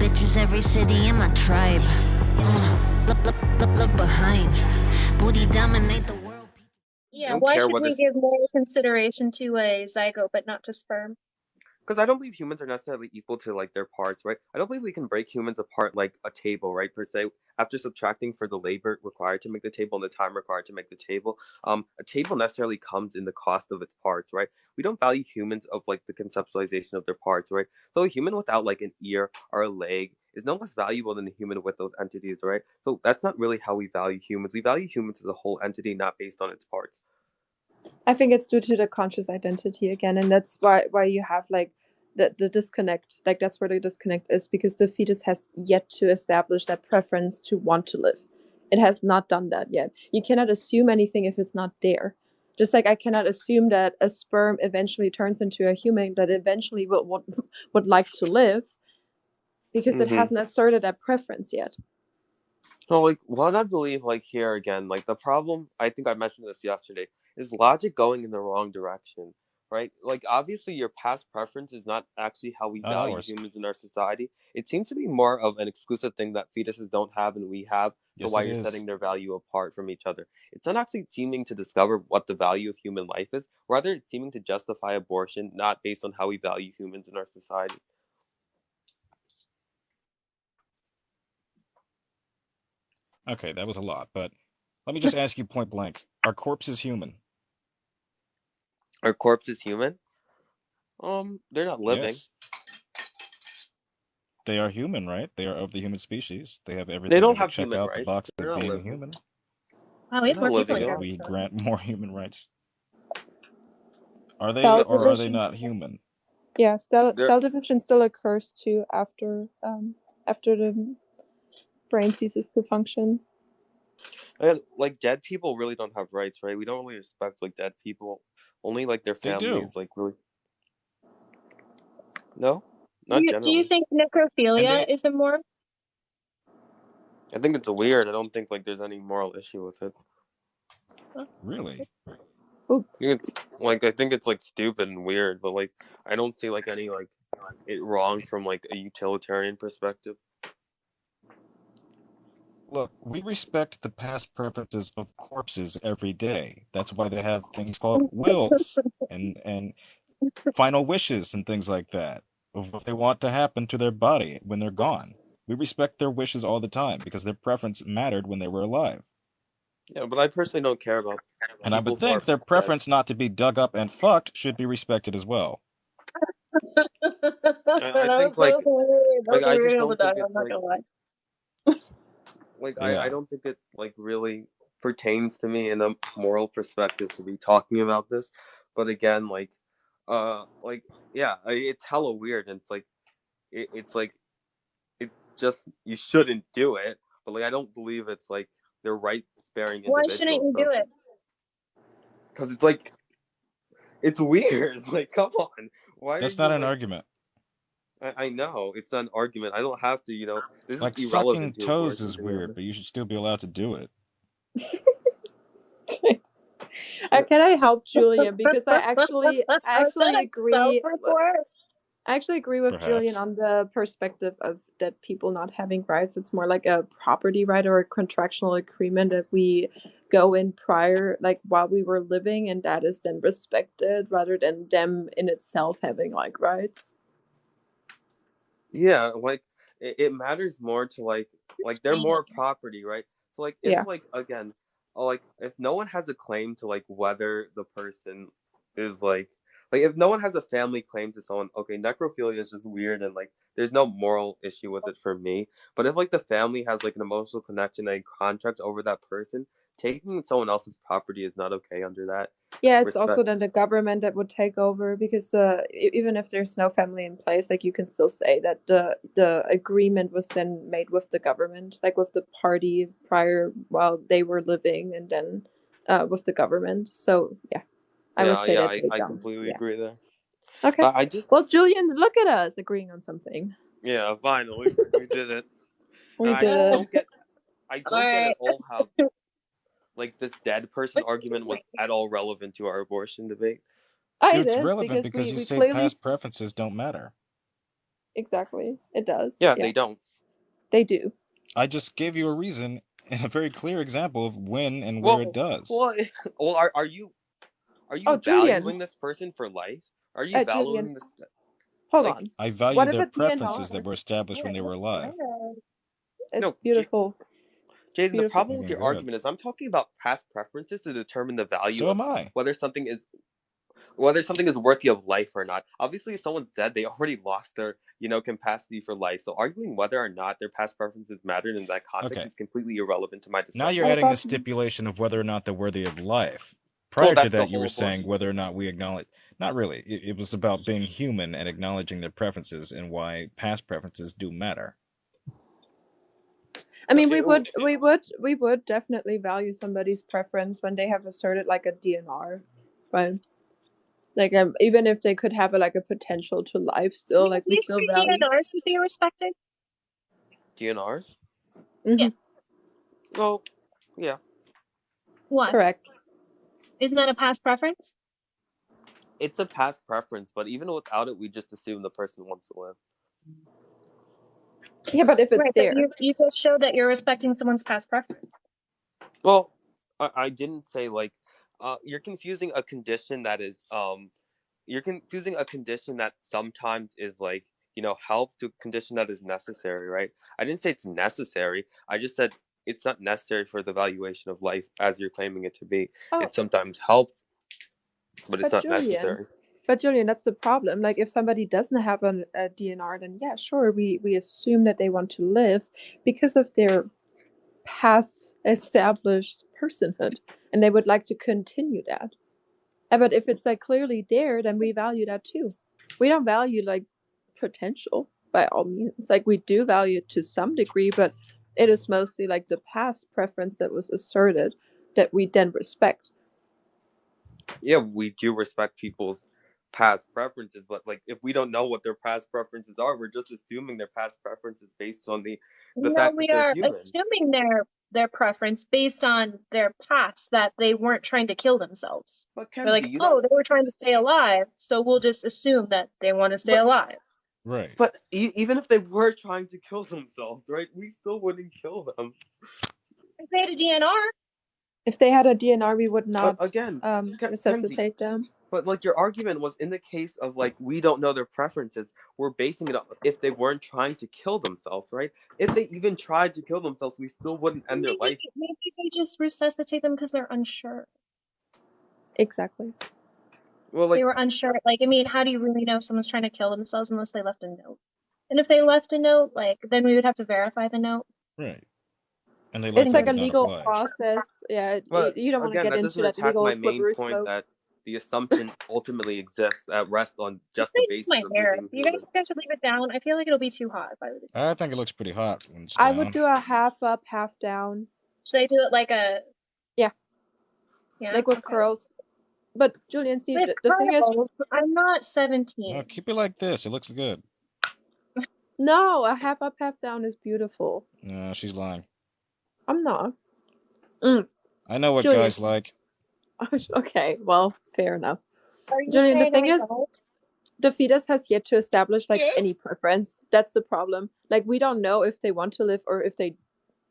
bitches, every city in my tribe. Look behind. Booty dominate the world. I Yeah, don't why care should whether we give more consideration to a zygote but not to sperm? because I don't believe humans are necessarily equal to like their parts, right? I don't believe we can break humans apart like a table, right? Per se, after subtracting for the labor required to make the table and the time required to make the table, a table necessarily comes in the cost of its parts, right? We don't value humans of like the conceptualization of their parts, right? So a human without like an ear or a leg is no less valuable than a human with those entities, right? So that's not really how we value humans. We value humans as a whole entity, not based on its parts. I think it's due to the conscious identity again, and that's why you have like the disconnect. Like that's where the disconnect is, because the fetus has yet to establish that preference to want to live. It has not done that yet. You cannot assume anything if it's not there. Just like I cannot assume that a sperm eventually turns into a human that eventually would like to live, because it hasn't asserted that preference yet. So, like, what I believe, like, here again, like, the problem, I think I mentioned this yesterday, is logic going in the wrong direction, right? Like, obviously, your past preference is not actually how we Not value ours. humans in our society. It seems to be more of an exclusive thing that fetuses don't have and we have, so Yes, why it you're is. setting their value apart from each other. It's not actually seeming to discover what the value of human life is, rather, it's seeming to justify abortion, not based on how we value humans in our society. Okay, that was a lot, but let me just ask you point blank: are corpses human? Are corpses human? They're not living. Yes, they are human, right? They are of the human species. They have They everything don't that would have check human out the rights. box They're of not being a living. human. Oh, we have They're more not people living. in They don't We Africa. grant more human rights. Are they Cell or are they division, not human? yeah, They're cell division still occurs too after the brain ceases to function. and like dead people really don't have rights, right? We don't really respect like dead people. Only like their They do, families, like really. No, Do not do you generally. think and necrophilia they is immoral? I think it's weird. I don't think like there's any moral issue with it. really. I think it's like stupid and weird, but like I don't see like any like it wrong from like a utilitarian perspective. Look, we respect the past preferences of corpses every day. That's why they have things called wills and final wishes and things like that of what they want to happen to their body when they're gone. We respect their wishes all the time because their preference mattered when they were alive. Yeah, but I personally don't care about And I people would who are think their dead. preference not to be dug up and fucked should be respected as well. I think like That was I just weird on the don't think dog, I'm it's not like gonna lie. I Yeah. don't think it like really pertains to me in a moral perspective to be talking about this. But again, like yeah, it's hella weird, and it's like it just you shouldn't do it. But like I don't believe it's like they're right sparing Why shouldn't individuals you though, do it? because it's like it's weird. Like come on, why are That's you not an like? argument. I know it's not an argument. I don't have to. This is Like sucking irrelevant to toes abortion, is to be weird, honest. but you should still be allowed to do it. Can I help Julian? Because I actually Is that a agree. self-report? I actually agree with Julian Perhaps. on the perspective of that people not having rights. It's more like a property right or a contractual agreement that we go in prior, like while we were living, and that is then respected rather than them in itself having like rights. Yeah, like it matters more to like they're more property, right? So like if Yeah. like again, like if no one has a claim to like whether the person is like if no one has a family claim to someone, okay, necrophilia is just weird and like there's no moral issue with it for me. But if like the family has like an emotional connection and a contract over that person, taking someone else's property is not okay under that Yeah, it's respect. also then the government that would take over, because even if there's no family in place, like you can still say that the agreement was then made with the government, like with the party prior while they were living, and then with the government. So yeah, I would Yeah, say yeah, that they I don't. completely Yeah. agree there. Okay. I just Well, Julian, look at us agreeing on something. yeah, finally we did it. We I did just it. don't get I don't get at Alright. all how like this dead person argument was at all relevant to our abortion debate. It It's is relevant because because you we say clearly past preferences don't matter. Exactly. It does. Yeah, Yeah, they don't. they do. I just gave you a reason and a very clear example of when and where it Well, does. well, well. Are you Oh, Julian. valuing this person for life? Are you Julian, valuing this? hold Like, on. I value What their about preferences that DNR? were established when they were alive. It's no, beautiful. Jaden. The Beautiful. problem with Looking your good. argument is I'm talking about past preferences to determine the value So of am I. whether something is worthy of life or not. Obviously, if someone said they already lost their, capacity for life, so arguing whether or not their past preferences mattered in that context Okay. is completely irrelevant to my Now discussion. you're What adding the about stipulation of whether or not they're worthy of life. Well, Prior to that's the that, you whole were saying abortion whether or debate. not we acknowledge. Not really. It was about being human and acknowledging their preferences and why past preferences do matter. I mean, It- we would definitely value somebody's preference when they have asserted like a DNR, right? Like, even if they could have like a potential to life, still, like Do we you still think value. DNRs would be respected? DNRs? Mhm. Well, yeah. Why? Correct. Isn't that a past preference? It's a past preference, but even without it, we just assume the person wants to live. Yeah, but if it's Right, but there, you just showed that you're respecting someone's past preference. Well, I didn't say like you're confusing a condition that is you're confusing a condition that sometimes is like, help to a condition that is necessary, right? I didn't say it's necessary. I just said it's not necessary for the valuation of life as you're claiming it to be. oh, It sometimes helps, but it's but not Julian, necessary. that's the problem. Like, if somebody doesn't have a DNR, then yeah, sure, we assume that they want to live because of their past established personhood, and they would like to continue that. But if it's like clearly there, then we value that too. We don't value like potential by all means. Like, we do value it to some degree, but it is mostly like the past preference that was asserted that we then respect. Yeah, we do respect people's past preferences, but like if we don't know what their past preferences are, we're just assuming their past preferences based on the No, fact that we they're are human. assuming their preference based on their past, that they weren't trying to kill themselves. But We're like, Kenzie, you oh, don't. they were trying to stay alive, so we'll just assume that they want to stay But alive. Right. but even if they were trying to kill themselves, right? We still wouldn't kill them. If they had a DNR, If they had a DNR, we would But not again, Kenzie, resuscitate them. but like your argument was in the case of like we don't know their preferences. We're basing it on if they weren't trying to kill themselves, right? If they even tried to kill themselves, we still wouldn't end their life. maybe they just resuscitate them because they're unsure. Exactly. Well, They like were unsure. Like, I mean, how do you really know if someone's trying to kill themselves unless they left a note? And if they left a note, like, then we would have to verify the note. Right. And they It's likely like a did not legal oblige. process. Yeah, but you don't want to again, get that into doesn't that attack legal my main slippery point slope. that the assumption ultimately exists at rest on just the Just basis my of you hair. being You human. guys think I should leave it down? I feel like it'll be too hot if I leave it down. I think it looks pretty hot when it's I down. would do a half up, half down. Should I do it like a... Yeah. Yeah? Like with Okay. curls. But Julian, see, With the thing is, curls, I'm not 17. No, keep it like this. It looks good. no, a half up, half down is beautiful. No, she's lying. I'm not. I know what Julian. guys like. Okay, well, fair enough. Are you Julian, the saying thing I is, don't? the fetus has yet to establish like Yes. any preference. That's the problem. Like, we don't know if they want to live or if they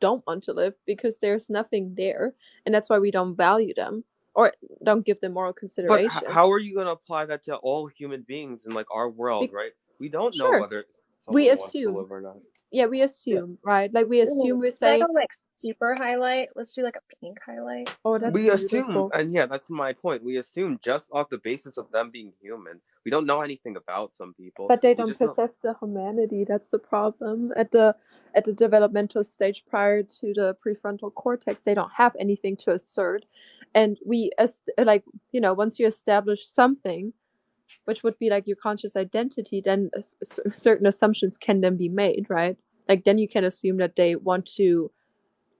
don't want to live because there's nothing there, and that's why we don't value them or don't give them moral But consideration. how are you going to apply that to all human beings in like our world, right? We don't know Sure. whether We someone wants to assume. live or not. Yeah, we assume, right? Like, we assume, we Should I say, go like super highlight? Let's do like a pink highlight. oh, that's We assume, beautiful. and yeah, that's my point. We assume just off the basis of them being human. We don't know anything about some people. But they We don't just know. possess the humanity. That's the problem. At the developmental stage prior to the prefrontal cortex, they don't have anything to assert. And we once you establish something, which would be like your conscious identity, then certain assumptions can then be made, right? Like, then you can assume that they want to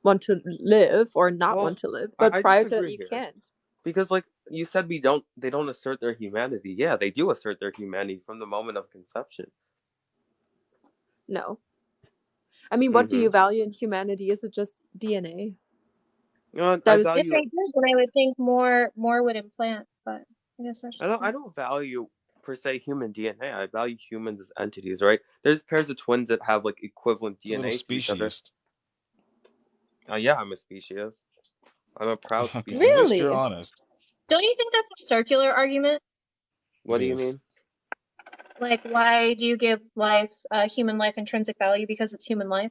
live or not Well, want to live. But I prior to that, disagree you here. can't. Because like you said, they don't assert their humanity. Yeah, they do assert their humanity from the moment of conception. No. I mean, what do you value in humanity? Is it just DNA? I If they value. did, then I would think more would implant. But I guess that's just I don't value per se human DNA. I value humans as entities, right? There's pairs of twins that have like equivalent It's a little DNA to each other. speciesist. Yeah, I'm a species. I'm a proud Okay, species. at least you're Really? honest. Don't you think that's a circular argument? What It do you is. mean? Like, why do you give life, human life, intrinsic value because it's human life?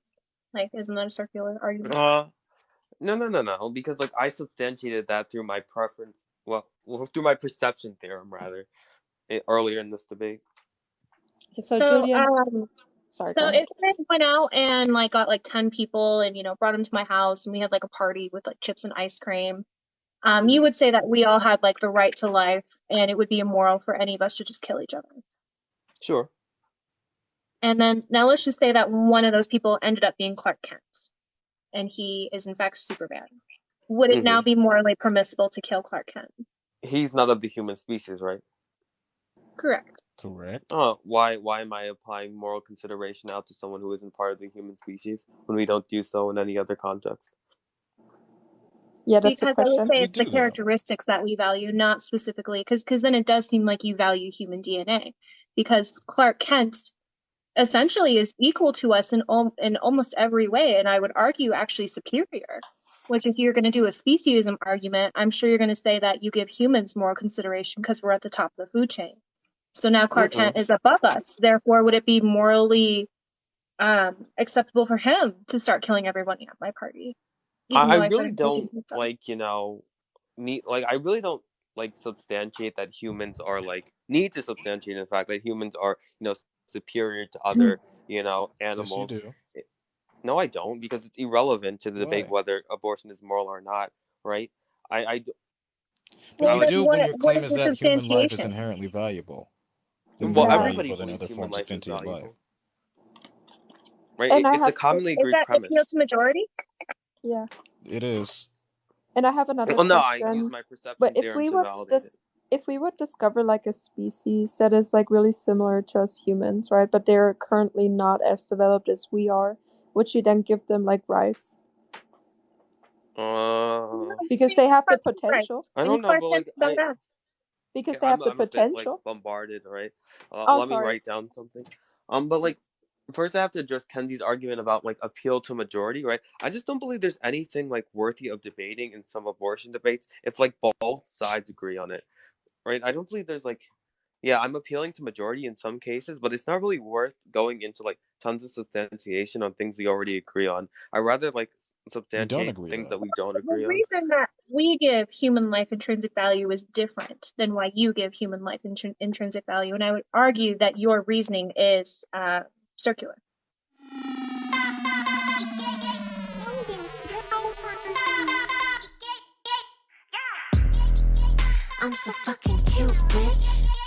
Like, isn't that a circular argument? No. Because like I substantiated that through my preference. Well, through my perception theorem rather, earlier in this debate. So So, Julian, sorry, go so ahead. if I went out and like got like 10 people and brought them to my house and we had like a party with like chips and ice cream, you would say that we all had like the right to life and it would be immoral for any of us to just kill each other. Sure. And then now let's just say that one of those people ended up being Clark Kent and he is in fact Superman. Would it now be morally permissible to kill Clark Kent? He's not of the human species, right? Correct. Correct. Why am I applying moral consideration out to someone who isn't part of the human species when we don't do so in any other context? Yeah, that's Because a I would question. say We it's the do, though. characteristics that we value, not specifically, because then it does seem like you value human DNA. Because Clark Kent essentially is equal to us in almost every way, and I would argue actually superior. Which, if you're going to do a speciesism argument, I'm sure you're going to say that you give humans more consideration because we're at the top of the food chain. So now Clark Kent is above us. Therefore, would it be morally acceptable for him to start killing everyone at my party? Even though I I really said don't so. I really don't substantiate that humans are need to substantiate in fact that humans are superior to other animals. Yes, you do. No, I don't, because it's irrelevant to the debate Why? whether abortion is moral or not, right? I But you then do when your what claim is is the that human life is substantiation? inherently valuable. Then well, more everybody valuable than believes other human forms of life is sentient life. valuable, right? And I It's a have commonly Is agreed that premise. appeal to majority? yeah, It is. and I have another Well, no, I use question. my perception But theorem to validate it. if we would discover like a species that is like really similar to us humans, right? But they're currently not as developed as we are, would you then give them like rights? Because they have the potential. I don't know, but Because they have the I'm a bit potential. bombarded, right? Oh, Let me sorry. write down something. But first I have to address Kenzie's argument about appeal to majority, right? I just don't believe there's anything worthy of debating in some abortion debates if both sides agree on it, right? I don't believe there's I'm appealing to majority in some cases, but it's not really worth going into tons of substantiation on things we already agree on. I rather substantiate agree, things though. that we don't The agree on. reason that we give human life intrinsic value is different than why you give human life intrinsic value, and I would argue that your reasoning is circular. I'm so fucking cute, bitch.